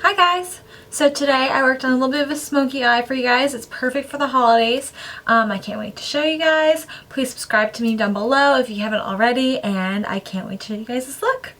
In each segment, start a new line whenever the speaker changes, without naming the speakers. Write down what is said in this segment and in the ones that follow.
Hi guys! So today I worked on a little bit of a smoky eye for you guys. It's perfect for the holidays. I can't wait to show you guys. Please subscribe to me down below if you haven't already, and I can't wait to show you guys this look.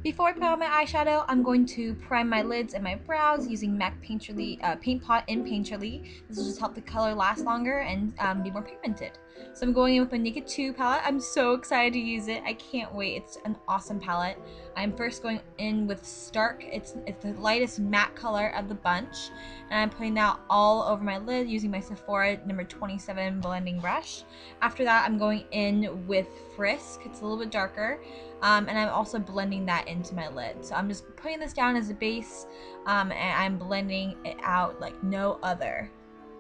Before I put on my eyeshadow, I'm going to prime my lids and my brows using MAC Paint Pot in Painterly. This will just help the color last longer and be more pigmented. So I'm going in with my Naked 2 palette. I'm so excited to use it. I can't wait. It's an awesome palette. I'm first going in with Stark. It's the lightest matte color of the bunch. And I'm putting that all over my lid using my Sephora number 27 blending brush. After that, I'm going in with Frisk. It's a little bit darker. And I'm also blending that into my lid. So I'm just putting this down as a base, and I'm blending it out like no other.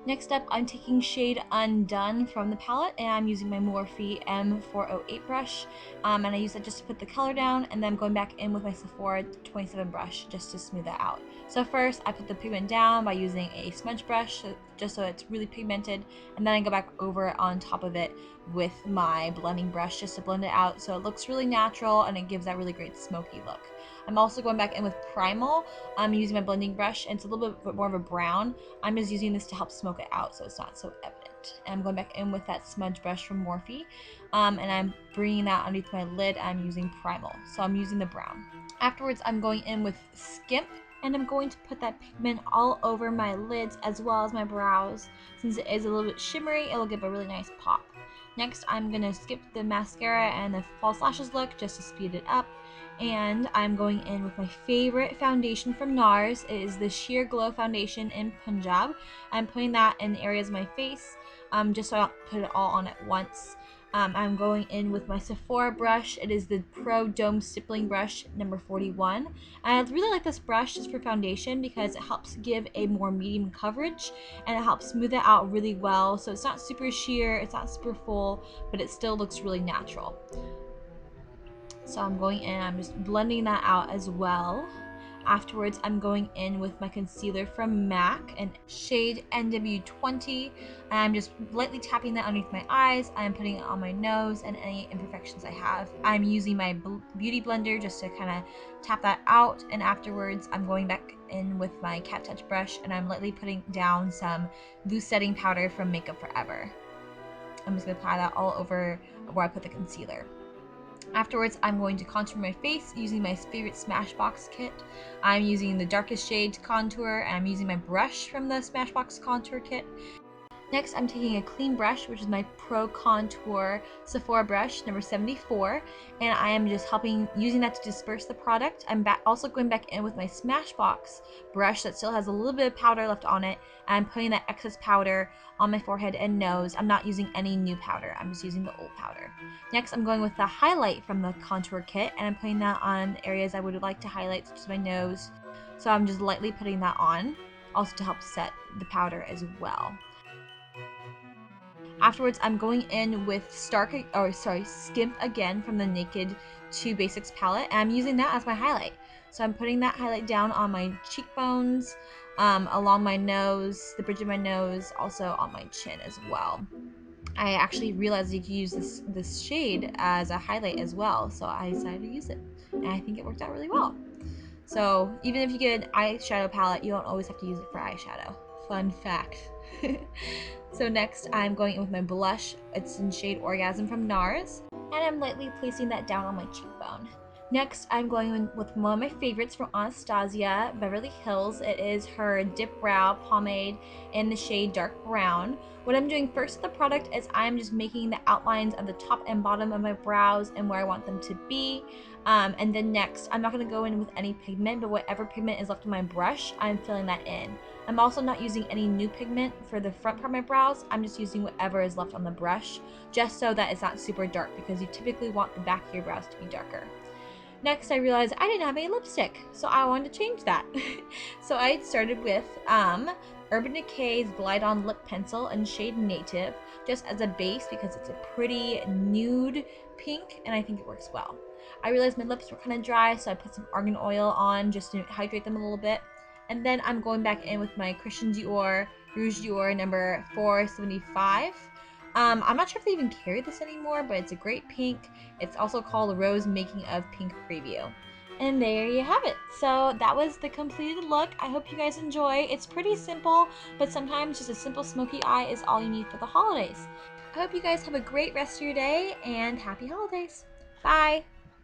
Next up, I'm taking shade Undone from the palette, and I'm using my Morphe M408 brush, and I use that just to put the color down, and then I'm going back in with my Sephora 27 brush just to smooth that out. So first, I put the pigment down by using a smudge brush, just so it's really pigmented, and then I go back over on top of it with my blending brush just to blend it out so it looks really natural and it gives that really great smoky look. I'm also going back in with Primal. I'm using my blending brush, and it's a little bit more of a brown. I'm just using this to help smoke it out so it's not so evident. And I'm going back in with that smudge brush from Morphe, and I'm bringing that underneath my lid. I'm using Primal, so I'm using the brown. Afterwards, I'm going in with Skimp, and I'm going to put that pigment all over my lids as well as my brows. Since it is a little bit shimmery, it will give a really nice pop. Next, I'm going to skip the mascara and the false lashes look just to speed it up. And I'm going in with my favorite foundation from NARS. It is the Sheer Glow Foundation in Punjab. I'm putting that in areas of my face, just so I don't put it all on at once. I'm going in with my Sephora brush. It is the Pro Dome Stippling Brush number 41. And I really like this brush just for foundation because it helps give a more medium coverage, and it helps smooth it out really well. So it's not super sheer, it's not super full, but it still looks really natural. So I'm going in, I'm just blending that out as well. Afterwards, I'm going in with my concealer from MAC in shade NW20. And I'm just lightly tapping that underneath my eyes. I'm putting it on my nose and any imperfections I have. I'm using my beauty blender just to kind of tap that out. And afterwards, I'm going back in with my Cat Touch brush, and I'm lightly putting down some loose setting powder from Makeup Forever. I'm just going to apply that all over where I put the concealer. Afterwards, I'm going to contour my face using my favorite Smashbox kit. I'm using the darkest shade to contour, and I'm using my brush from the Smashbox contour kit. Next, I'm taking a clean brush, which is my Pro Contour Sephora brush, number 74, and I am just using that to disperse the product. I'm also going back in with my Smashbox brush that still has a little bit of powder left on it, and I'm putting that excess powder on my forehead and nose. I'm not using any new powder, I'm just using the old powder. Next, I'm going with the highlight from the contour kit, and I'm putting that on areas I would like to highlight, such as my nose. So I'm just lightly putting that on, also to help set the powder as well. Afterwards, I'm going in with Skimp again from the Naked 2 Basics palette, and I'm using that as my highlight. So I'm putting that highlight down on my cheekbones, along my nose, the bridge of my nose, also on my chin as well. I actually realized you could use this shade as a highlight as well, so I decided to use it, and I think it worked out really well. So even if you get an eyeshadow palette, you don't always have to use it for eyeshadow. Fun fact. So next, I'm going in with my blush. It's in shade Orgasm from NARS, and I'm lightly placing that down on my cheekbone. Next, I'm going in with one of my favorites from Anastasia, Beverly Hills. It is her Dip Brow Pomade in the shade Dark Brown. What I'm doing first with the product is I'm just making the outlines of the top and bottom of my brows and where I want them to be. And then next, I'm not going to go in with any pigment, but whatever pigment is left on my brush, I'm filling that in. I'm also not using any new pigment for the front part of my brows. I'm just using whatever is left on the brush, just so that it's not super dark, because you typically want the back of your brows to be darker. Next, I realized I didn't have any lipstick, so I wanted to change that. So I started with Urban Decay's Glide On Lip Pencil in shade Native, just as a base because it's a pretty nude pink, and I think it works well. I realized my lips were kind of dry, so I put some argan oil on just to hydrate them a little bit. And then I'm going back in with my Christian Dior Rouge Dior number 475. I'm not sure if they even carry this anymore, but it's a great pink. It's also called Rose Making of Pink Preview. And there you have it. So that was the completed look. I hope you guys enjoy. It's pretty simple, but sometimes just a simple smoky eye is all you need for the holidays. I hope you guys have a great rest of your day and happy holidays. Bye.